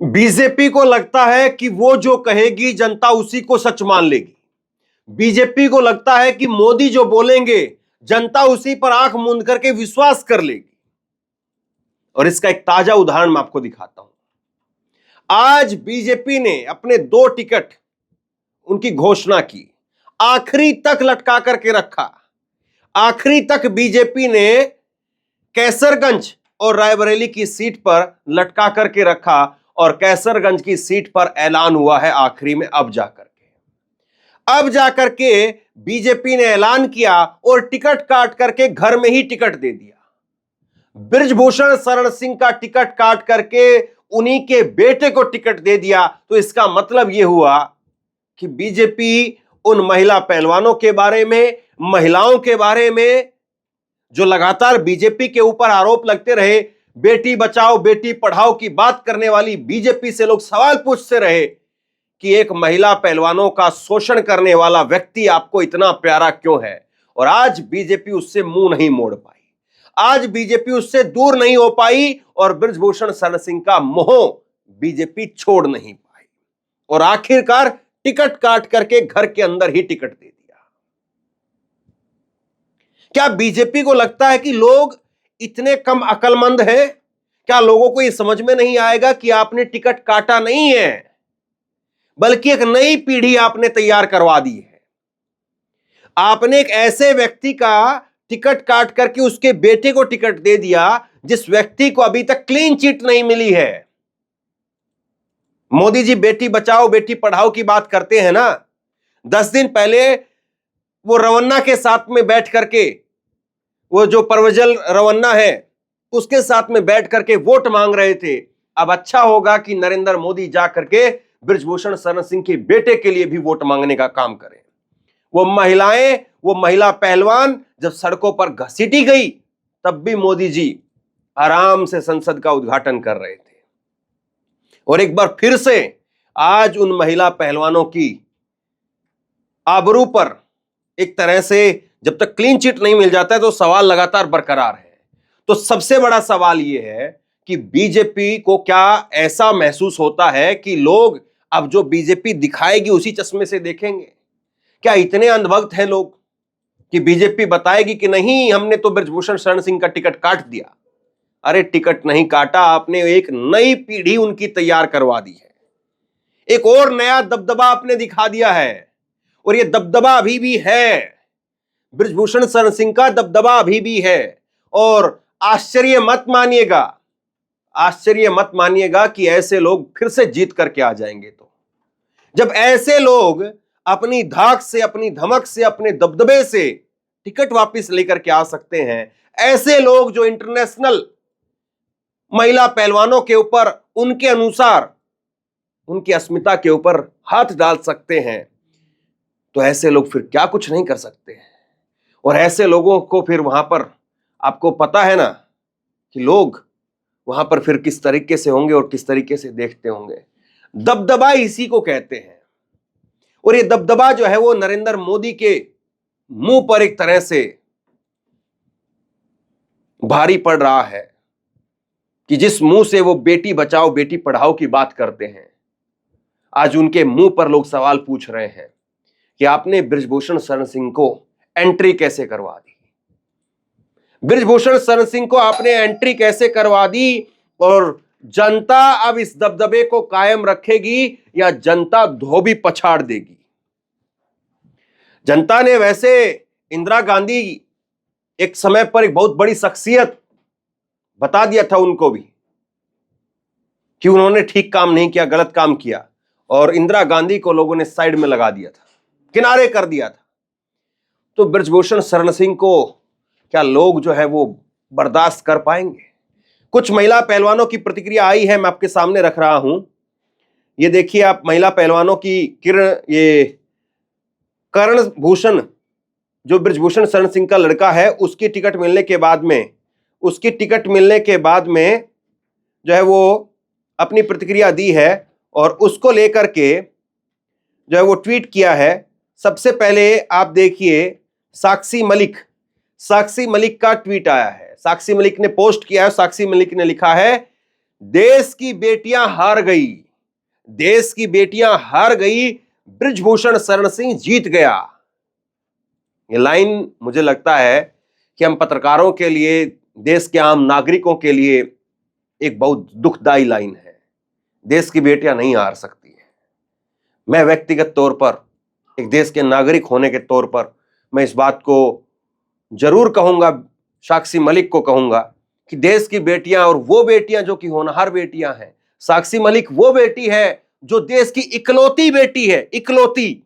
BJP को लगता है कि वो जो कहेगी जनता उसी को सच मान लेगी। बीजेपी को लगता है कि मोदी जो बोलेंगे जनता उसी पर आंख मूंद करके विश्वास कर लेगी। और इसका एक ताजा उदाहरण मैं आपको दिखाता हूं। आज बीजेपी ने अपने 2 टिकट उनकी घोषणा की, आखिरी तक लटका करके रखा। आखिरी तक बीजेपी ने कैसरगंज और रायबरेली की सीट पर लटका करके रखा और कैसरगंज की सीट पर ऐलान हुआ है आखिरी में। अब जाकर के बीजेपी ने ऐलान किया और टिकट काट करके घर में ही टिकट दे दिया। बृजभूषण शरण सिंह का टिकट काट करके उन्हीं के बेटे को टिकट दे दिया। तो इसका मतलब यह हुआ कि बीजेपी उन महिला पहलवानों के बारे में, महिलाओं के बारे में जो लगातार बीजेपी के ऊपर आरोप लगते रहे, बेटी बचाओ बेटी पढ़ाओ की बात करने वाली बीजेपी से लोग सवाल पूछते रहे कि एक महिला पहलवानों का शोषण करने वाला व्यक्ति आपको इतना प्यारा क्यों है। और आज बीजेपी उससे मुंह नहीं मोड़ पाई, आज बीजेपी उससे दूर नहीं हो पाई और बृजभूषण शरण सिंह का मोह बीजेपी छोड़ नहीं पाई और आखिरकार टिकट काट करके घर के अंदर ही टिकट दे दिया। क्या बीजेपी को लगता है कि लोग इतने कम अक्लमंद हैं? क्या लोगों को यह समझ में नहीं आएगा कि आपने टिकट काटा नहीं है, बल्कि एक नई पीढ़ी आपने तैयार करवा दी है। आपने एक ऐसे व्यक्ति का टिकट काट करके उसके बेटे को टिकट दे दिया जिस व्यक्ति को अभी तक क्लीन चिट नहीं मिली है। मोदी जी बेटी बचाओ बेटी पढ़ाओ की बात करते हैं ना, 10 दिन पहले वो रवन्ना के साथ में बैठ करके, वो जो परवजल रवन्ना है उसके साथ में बैठ करके वोट मांग रहे थे। अब अच्छा होगा कि नरेंद्र मोदी जा करके बृजभूषण शरण सिंह के बेटे के लिए भी वोट मांगने का काम करें। वो महिलाएं, वो महिला पहलवान जब सड़कों पर घसीटी गई तब भी मोदी जी आराम से संसद का उद्घाटन कर रहे थे। और एक बार फिर से आज उन महिला पहलवानों की आबरू पर एक तरह से जब तक क्लीन चिट नहीं मिल जाता है तो सवाल लगातार बरकरार है। तो सबसे बड़ा सवाल यह है कि बीजेपी को क्या ऐसा महसूस होता है कि लोग अब जो बीजेपी दिखाएगी उसी चश्मे से देखेंगे? क्या इतने अंधभक्त हैं लोग कि बीजेपी बताएगी कि नहीं हमने तो बृजभूषण शरण सिंह का टिकट काट दिया? अरे टिकट नहीं काटा आपने, एक नई पीढ़ी उनकी तैयार करवा दी है, एक और नया दबदबा आपने दिखा दिया है। और यह दबदबा अभी भी है, बृजभूषण शरण सिंह का दबदबा अभी भी है। और आश्चर्य मत मानिएगा कि ऐसे लोग फिर से जीत करके आ जाएंगे। तो जब ऐसे लोग अपनी धाक से, अपनी धमक से, अपने दबदबे से टिकट वापस लेकर के आ सकते हैं, ऐसे लोग जो इंटरनेशनल महिला पहलवानों के ऊपर उनके अनुसार उनकी अस्मिता के ऊपर हाथ डाल सकते हैं, तो ऐसे लोग फिर क्या कुछ नहीं कर सकते हैं। और ऐसे लोगों को फिर वहां पर आपको पता है ना कि लोग वहां पर फिर किस तरीके से होंगे और किस तरीके से देखते होंगे। दबदबा इसी को कहते हैं। और ये दबदबा जो है वो नरेंद्र मोदी के मुंह पर एक तरह से भारी पड़ रहा है कि जिस मुंह से वो बेटी बचाओ बेटी पढ़ाओ की बात करते हैं, आज उनके मुंह पर लोग सवाल पूछ रहे हैं कि आपने बृजभूषण शरण सिंह को एंट्री कैसे करवा दी? बृजभूषण शरण सिंह को आपने एंट्री कैसे करवा दी? और जनता अब इस दबदबे को कायम रखेगी या जनता धोबी पछाड़ देगी? जनता ने वैसे इंदिरा गांधी एक समय पर एक बहुत बड़ी शख्सियत बता दिया था उनको भी कि उन्होंने ठीक काम नहीं किया, गलत काम किया, और इंदिरा गांधी को लोगों ने साइड में लगा दिया था, किनारे कर दिया था। तो बृजभूषण शरण सिंह को क्या लोग जो है वो बर्दाश्त कर पाएंगे? कुछ महिला पहलवानों की प्रतिक्रिया आई है, मैं आपके सामने रख रहा हूं। ये देखिए आप, महिला पहलवानों की कर्ण भूषण जो बृजभूषण शरण सिंह का लड़का है, उसकी टिकट मिलने के बाद में जो है वो अपनी प्रतिक्रिया दी है और उसको लेकर के जो है वो ट्वीट किया है। सबसे पहले आप देखिए साक्षी मलिक का ट्वीट आया है। साक्षी मलिक ने पोस्ट किया है। साक्षी मलिक ने लिखा है, देश की बेटियां हार गई, देश की बेटियां हार गई, बृजभूषण शरण सिंह जीत गया। ये लाइन मुझे लगता है कि हम पत्रकारों के लिए, देश के आम नागरिकों के लिए एक बहुत दुखदाई लाइन है। देश की बेटियां नहीं हार सकती है। मैं व्यक्तिगत तौर पर, एक देश के नागरिक होने के तौर पर, मैं इस बात को जरूर कहूंगा, साक्षी मलिक को कहूंगा कि देश की बेटियां, और वो बेटियां जो कि होनहार बेटियां हैं। साक्षी मलिक वो बेटी है जो देश की इकलौती बेटी है, इकलौती,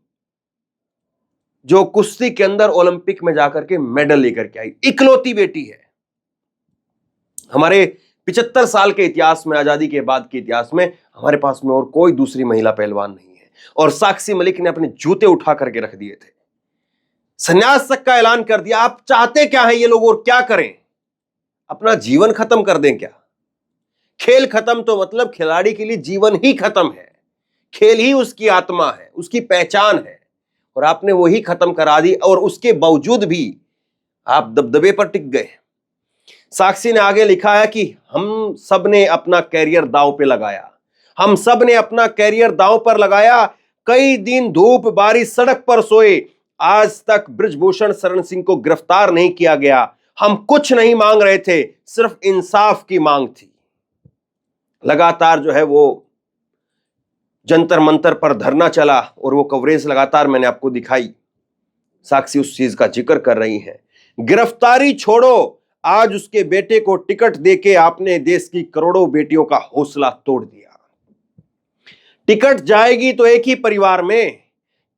जो कुश्ती के अंदर ओलंपिक में जाकर के मेडल लेकर के आई, इकलौती बेटी है। हमारे 75 साल के इतिहास में, आजादी के बाद के इतिहास में, हमारे पास में और कोई दूसरी महिला पहलवान नहीं है। और साक्षी मलिक ने अपने जूते उठा करके रख दिए थे, संन्यास तक का ऐलान कर दिया। आप चाहते क्या है ये लोग और क्या करें? अपना जीवन खत्म कर दें क्या? खेल खत्म तो मतलब खिलाड़ी के लिए जीवन ही खत्म है। खेल ही उसकी आत्मा है, उसकी पहचान है, और आपने वही खत्म करा दी। और उसके बावजूद भी आप दबदबे पर टिक गए। साक्षी ने आगे लिखा है कि हम सब ने अपना कैरियर दांव पे लगाया, हम सब ने अपना कैरियर दांव पर लगाया। कई दिन धूप बारिश सड़क पर सोए, आज तक बृजभूषण शरण सिंह को गिरफ्तार नहीं किया गया। हम कुछ नहीं मांग रहे थे, सिर्फ इंसाफ की मांग थी। लगातार जो है वो जंतर मंतर पर धरना चला, और वो कवरेज लगातार मैंने आपको दिखाई। साक्षी उस चीज का जिक्र कर रही है। गिरफ्तारी छोड़ो, आज उसके बेटे को टिकट देके आपने देश की करोड़ों बेटियों का हौसला तोड़ दिया। टिकट जाएगी तो एक ही परिवार में।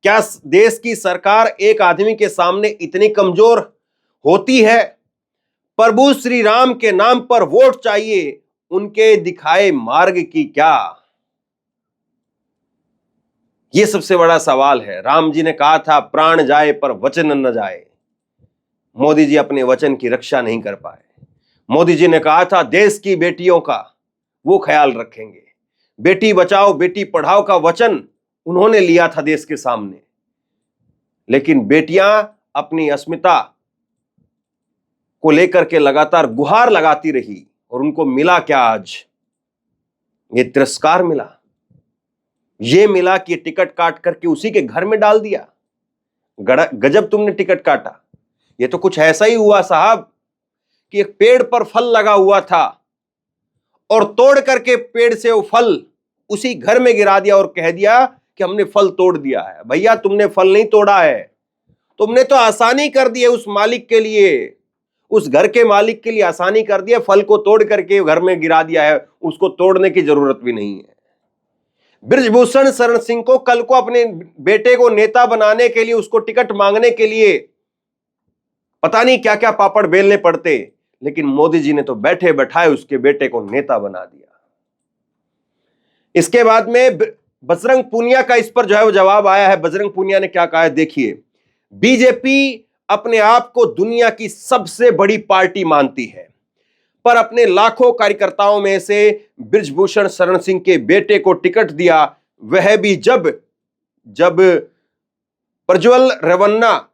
क्या देश की सरकार एक आदमी के सामने इतनी कमजोर होती है? प्रभु श्री राम के नाम पर वोट चाहिए, उनके दिखाए मार्ग की क्या? यह सबसे बड़ा सवाल है। राम जी ने कहा था, प्राण जाए पर वचन न जाए। मोदी जी अपने वचन की रक्षा नहीं कर पाए। मोदी जी ने कहा था, देश की बेटियों का वो ख्याल रखेंगे। बेटी बचाओ बेटी पढ़ाओ का वचन उन्होंने लिया था देश के सामने, लेकिन बेटियां अपनी अस्मिता को लेकर के लगातार गुहार लगाती रही, और उनको मिला क्या? आज ये तिरस्कार मिला। ये मिला कि टिकट काट करके उसी के घर में डाल दिया। गजब तुमने टिकट काटा। ये तो कुछ ऐसा ही हुआ साहब कि एक पेड़ पर फल लगा हुआ था, और तोड़ करके पेड़ से वो फल उसी घर में गिरा दिया, और कह दिया कि हमने फल तोड़ दिया है। भैया तुमने फल नहीं तोड़ा है, तुमने तो आसानी कर दी है उस मालिक के लिए, उस घर के मालिक के लिए आसानी कर दिया। फल को तोड़ करके घर में गिरा दिया है, उसको तोड़ने की जरूरत भी नहीं है। बृजभूषण शरण सिंह को कल को अपने बेटे को नेता बनाने के लिए, उसको टिकट मांगने के लिए पता नहीं क्या क्या पापड़ बेलने पड़ते, लेकिन मोदी जी ने तो बैठे बैठाए उसके बेटे को नेता बना दिया। इसके बाद में बजरंग पूनिया का इस पर जो है वो जवाब आया है। बजरंग पूनिया ने क्या कहा है देखिए। बीजेपी अपने आप को दुनिया की सबसे बड़ी पार्टी मानती है, पर अपने लाखों कार्यकर्ताओं में से बृजभूषण शरण सिंह के बेटे को टिकट दिया, वह भी जब प्रज्वल रेवन्ना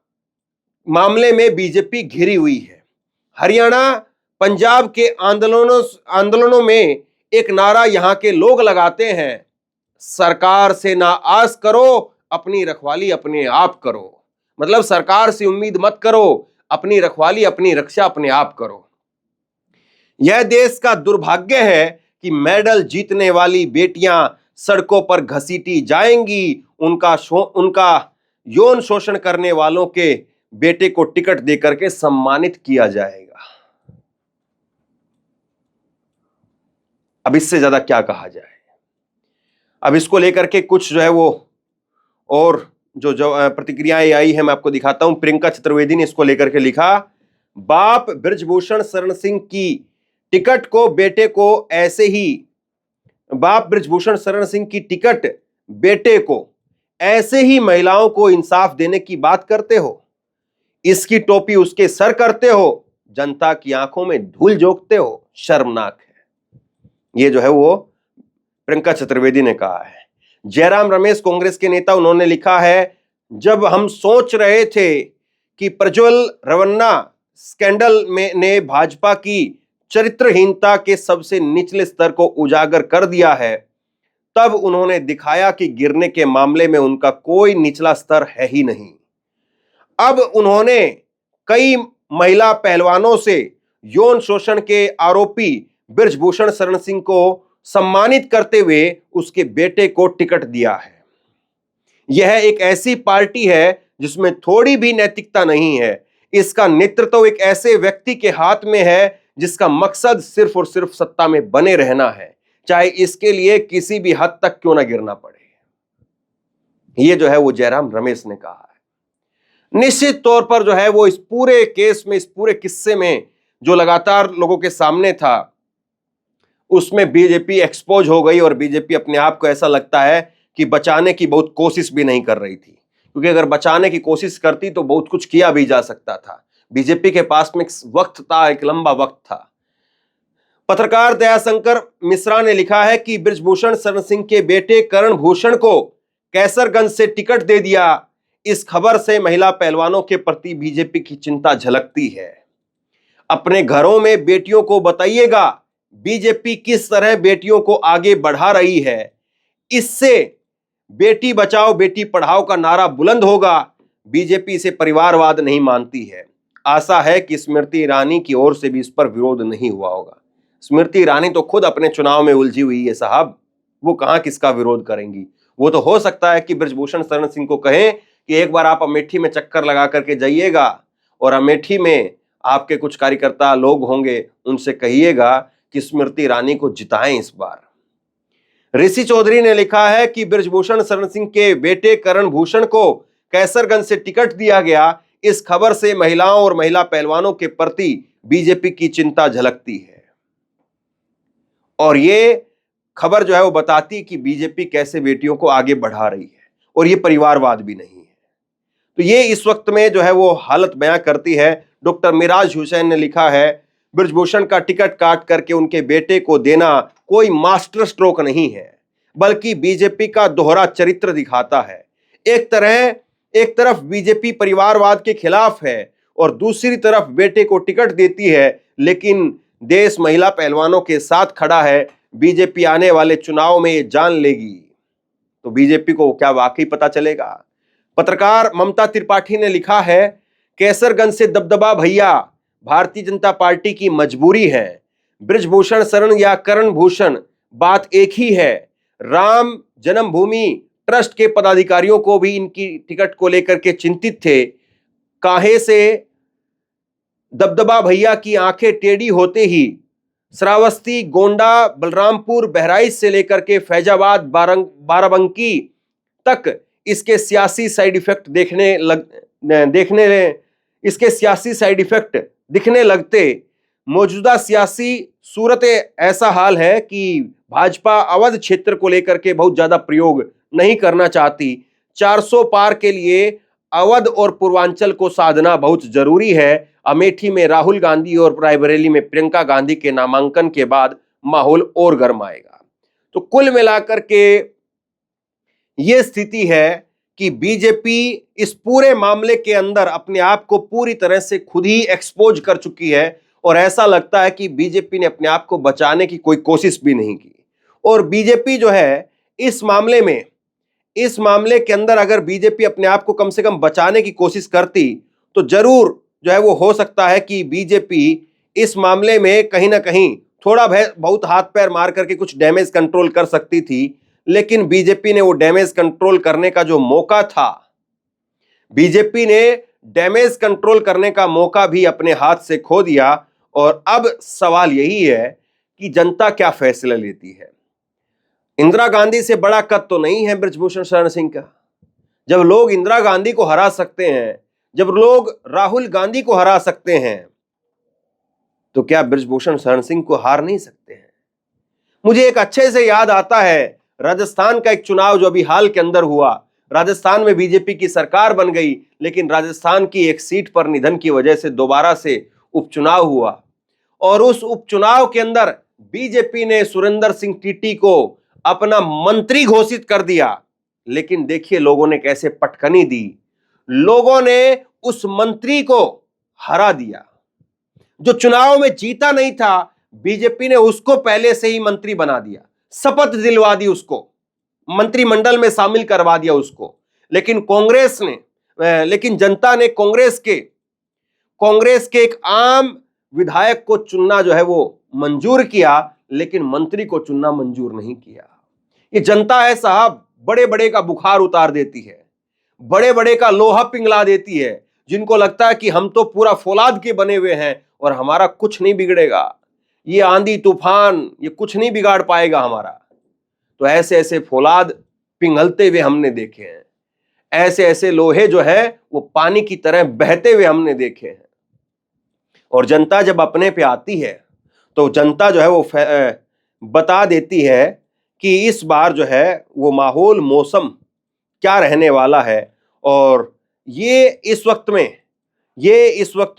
मामले में बीजेपी घिरी हुई है। हरियाणा पंजाब के आंदोलनों में एक नारा यहां के लोग लगाते हैं, सरकार से ना आस करो, अपनी रखवाली अपने आप करो। मतलब सरकार से उम्मीद मत करो, अपनी रखवाली अपनी रक्षा अपने आप करो। यह देश का दुर्भाग्य है कि मेडल जीतने वाली बेटियां सड़कों पर घसीटी जाएंगी, उनका यौन शोषण करने वालों के बेटे को टिकट देकर के सम्मानित किया जाएगा। अब इससे ज्यादा क्या कहा जाए? अब इसको लेकर के कुछ जो है वो और जो प्रतिक्रियाएं आई है मैं आपको दिखाता हूं। प्रियंका चतुर्वेदी ने इसको लेकर के लिखा, बाप बृजभूषण शरण सिंह की टिकट को बेटे को ऐसे ही, बाप बृजभूषण शरण सिंह की टिकट बेटे को ऐसे ही महिलाओं को इंसाफ देने की बात करते हो, इसकी टोपी उसके सर करते हो, जनता की आंखों में धूल झोंकते हो, शर्मनाक है। ये जो है वो प्रियंका चतुर्वेदी ने कहा है। जयराम रमेश कांग्रेस के नेता, उन्होंने लिखा है, जब हम सोच रहे थे कि प्रज्वल रेवन्ना स्कैंडल में ने भाजपा की चरित्रहीनता के सबसे निचले स्तर को उजागर कर दिया है, तब उन्होंने दिखाया कि गिरने के मामले में उनका कोई निचला स्तर है ही नहीं। अब उन्होंने कई महिला पहलवानों से यौन शोषण के आरोपी बृजभूषण शरण सिंह को सम्मानित करते हुए उसके बेटे को टिकट दिया है। यह एक ऐसी पार्टी है जिसमें थोड़ी भी नैतिकता नहीं है। इसका नेतृत्व एक ऐसे व्यक्ति के हाथ में है जिसका मकसद सिर्फ और सिर्फ सत्ता में बने रहना है, चाहे इसके लिए किसी भी हद तक क्यों ना गिरना पड़े। यह जो है वो जयराम रमेश ने कहा है। निश्चित तौर पर जो है वो इस पूरे केस में, इस पूरे किस्से में जो लगातार लोगों के सामने था, उसमें बीजेपी एक्सपोज हो गई और बीजेपी अपने आप को ऐसा लगता है कि बचाने की बहुत कोशिश भी नहीं कर रही थी, क्योंकि अगर बचाने की कोशिश करती तो बहुत कुछ किया भी जा सकता था। बीजेपी के पास में वक्त था, एक लंबा वक्त था। पत्रकार दयाशंकर मिश्रा ने लिखा है कि बृजभूषण शरण सिंह के बेटे करण भूषण को कैसरगंज से टिकट दे दिया। इस खबर से महिला पहलवानों के प्रति बीजेपी की चिंता झलकती है। अपने घरों में बेटियों को बताइएगा बीजेपी किस तरह बेटियों को आगे बढ़ा रही है। इससे बेटी बचाओ बेटी पढ़ाओ का नारा बुलंद होगा। बीजेपी इसे परिवारवाद नहीं मानती है। आशा है कि स्मृति ईरानी की ओर से भी इस पर विरोध नहीं हुआ होगा। स्मृति ईरानी तो खुद अपने चुनाव में उलझी हुई है साहब, वो कहां किसका विरोध करेंगी। वो तो हो सकता है कि बृजभूषण शरण सिंह को कहें कि एक बार आप अमेठी में चक्कर लगा करके जाइएगा और अमेठी में आपके कुछ कार्यकर्ता लोग होंगे, उनसे कहिएगा कि स्मृति ईरानी को जिताएं इस बार। ऋषि चौधरी ने लिखा है कि बृजभूषण शरण सिंह के बेटे करण भूषण को कैसरगंज से टिकट दिया गया। इस खबर से महिलाओं और महिला पहलवानों के प्रति बीजेपी की चिंता झलकती है और ये खबर जो है वो बताती कि बीजेपी कैसे बेटियों को आगे बढ़ा रही है और ये परिवारवाद भी नहीं है। तो ये इस वक्त में जो है वो हालत बयां करती है। डॉक्टर मिराज हुसैन ने लिखा है, बृजभूषण का टिकट काट करके उनके बेटे को देना कोई मास्टर स्ट्रोक नहीं है, बल्कि बीजेपी का दोहरा चरित्र दिखाता है। एक तरफ बीजेपी परिवारवाद के खिलाफ है और दूसरी तरफ बेटे को टिकट देती है, लेकिन देश महिला पहलवानों के साथ खड़ा है। बीजेपी आने वाले चुनाव में ये जान लेगी तो बीजेपी को क्या वाकई पता चलेगा। पत्रकार ममता त्रिपाठी ने लिखा है, कैसरगंज से दबदबा भैया, भारतीय जनता पार्टी की मजबूरी है। बृजभूषण शरण या करण भूषण, बात एक ही है। राम जन्मभूमि ट्रस्ट के पदाधिकारियों को भी इनकी टिकट को लेकर के चिंतित थे। काहे से दबदबा भैया की आंखें टेढ़ी होते ही श्रावस्ती, गोंडा, बलरामपुर, बहराइच से लेकर के फैजाबाद, बाराबंकी तक इसके सियासी साइड इफेक्ट दिखने लगते। मौजूदा सियासी सूरत ऐसा हाल है कि भाजपा अवध क्षेत्र को लेकर के बहुत ज्यादा प्रयोग नहीं करना चाहती। 400 पार के लिए अवध और पूर्वांचल को साधना बहुत जरूरी है। अमेठी में राहुल गांधी और रायबरेली में प्रियंका गांधी के नामांकन के बाद माहौल और गर्म आएगा। तो कुल मिलाकर के यह स्थिति है कि बीजेपी इस पूरे मामले के अंदर अपने आप को पूरी तरह से खुद ही एक्सपोज कर चुकी है और ऐसा लगता है कि बीजेपी ने अपने आप को बचाने की कोई कोशिश भी नहीं की। और बीजेपी जो है इस मामले के अंदर अगर बीजेपी अपने आप को कम से कम बचाने की कोशिश करती तो जरूर जो है वो हो सकता है कि बीजेपी इस मामले में कहीं ना कहीं थोड़ा बहुत हाथ पैर मार करके कुछ डैमेज कंट्रोल कर सकती थी। लेकिन बीजेपी ने वो डैमेज कंट्रोल करने का जो मौका था, बीजेपी ने डैमेज कंट्रोल करने का मौका भी अपने हाथ से खो दिया। और अब सवाल यही है कि जनता क्या फैसला लेती है। इंदिरा गांधी से बड़ा कद तो नहीं है बृजभूषण शरण सिंह का। जब लोग इंदिरा गांधी को हरा सकते हैं, जब लोग राहुल गांधी को हरा सकते हैं, तो क्या बृजभूषण शरण सिंह को हार नहीं सकते हैं। मुझे एक अच्छे से याद आता है राजस्थान का एक चुनाव जो अभी हाल के अंदर हुआ। राजस्थान में बीजेपी की सरकार बन गई, लेकिन राजस्थान की एक सीट पर निधन की वजह से दोबारा से उपचुनाव हुआ और उस उपचुनाव के अंदर बीजेपी ने सुरेंद्र सिंह टीटी को अपना मंत्री घोषित कर दिया। लेकिन देखिए लोगों ने कैसे पटखनी दी, लोगों ने उस मंत्री को हरा दिया। जो चुनाव में जीता नहीं था, बीजेपी ने उसको पहले से ही मंत्री बना दिया, शपथ दिलवा दी उसको, मंत्रिमंडल में शामिल करवा दिया उसको। लेकिन जनता ने कांग्रेस के एक आम विधायक को चुनना जो है वो मंजूर किया, लेकिन मंत्री को चुनना मंजूर नहीं किया। ये जनता है साहब, बड़े बड़े का बुखार उतार देती है, बड़े बड़े का लोहा पिघला देती है, जिनको लगता है कि हम तो पूरा फौलाद के बने हुए हैं और हमारा कुछ नहीं बिगड़ेगा, ये आंधी तूफान ये कुछ नहीं बिगाड़ पाएगा हमारा। तो ऐसे ऐसे फौलाद पिघलते हुए हमने देखे हैं, ऐसे ऐसे लोहे जो है वो पानी की तरह बहते हुए हमने देखे हैं। और जनता जब अपने पे आती है तो जनता जो है वो बता देती है कि इस बार जो है वो माहौल, मौसम क्या रहने वाला है। और ये इस वक्त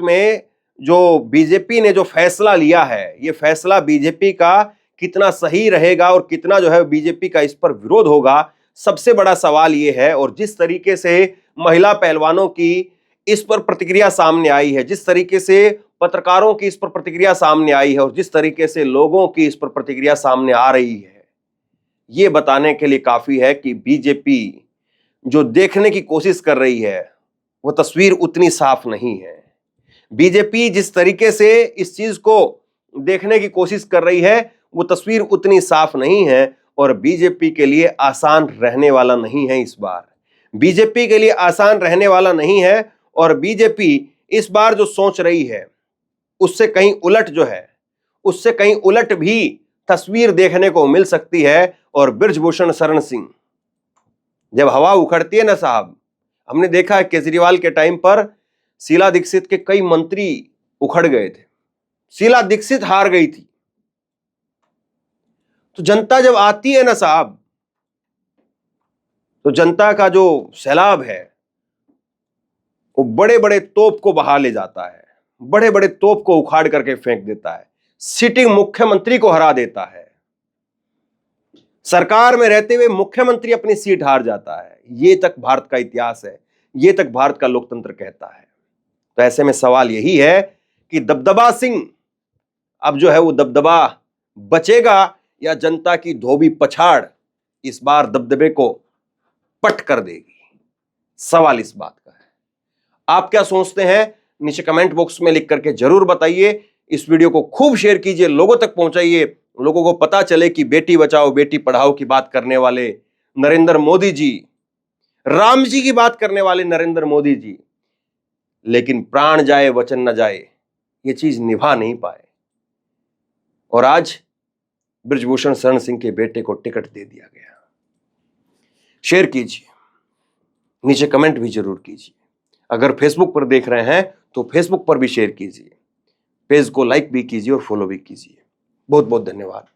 में जो बीजेपी ने जो फैसला लिया है, ये फैसला बीजेपी का कितना सही रहेगा और कितना जो है बीजेपी का इस पर विरोध होगा, सबसे बड़ा सवाल ये है। और जिस तरीके से महिला पहलवानों की इस पर प्रतिक्रिया सामने आई है, जिस तरीके से पत्रकारों की इस पर प्रतिक्रिया सामने आई है और जिस तरीके से लोगों की इस पर प्रतिक्रिया सामने आ रही है, ये बताने के लिए काफी है कि बीजेपी जो देखने की कोशिश कर रही है वो तस्वीर उतनी साफ नहीं है। बीजेपी जिस तरीके से इस चीज को देखने की कोशिश कर रही है वो तस्वीर उतनी साफ नहीं है और बीजेपी के लिए आसान रहने वाला नहीं है। इस बार बीजेपी के लिए आसान रहने वाला नहीं है और बीजेपी इस बार जो सोच रही है उससे कहीं उलट भी तस्वीर देखने को मिल सकती है। और बृजभूषण शरण सिंह, जब हवा उखड़ती है ना साहब, हमने देखा है केजरीवाल के टाइम पर शीला दीक्षित के कई मंत्री उखड़ गए थे, शीला दीक्षित हार गई थी। तो जनता जब आती है ना साहब, तो जनता का जो सैलाब है वो बड़े बड़े तोप को बहा ले जाता है, बड़े बड़े तोप को उखाड़ करके फेंक देता है, सिटिंग मुख्यमंत्री को हरा देता है, सरकार में रहते हुए मुख्यमंत्री अपनी सीट हार जाता है। ये तक भारत का इतिहास है, ये तक भारत का लोकतंत्र कहता है। तो ऐसे में सवाल यही है कि दबदबा सिंह अब जो है वो दबदबा बचेगा या जनता की धोबी पछाड़ इस बार दबदबे को पट कर देगी। सवाल इस बात का है। आप क्या सोचते हैं नीचे कमेंट बॉक्स में लिख करके जरूर बताइए। इस वीडियो को खूब शेयर कीजिए, लोगों तक पहुंचाइए, लोगों को पता चले कि बेटी बचाओ बेटी पढ़ाओ की बात करने वाले नरेंद्र मोदी जी, राम जी की बात करने वाले नरेंद्र मोदी जी, लेकिन प्राण जाए वचन न जाए ये चीज निभा नहीं पाए। और आज बृजभूषण शरण सिंह के बेटे को टिकट दे दिया गया। शेयर कीजिए, नीचे कमेंट भी जरूर कीजिए। अगर फेसबुक पर देख रहे हैं तो फेसबुक पर भी शेयर कीजिए, पेज को लाइक भी कीजिए और फॉलो भी कीजिए। बहुत बहुत धन्यवाद।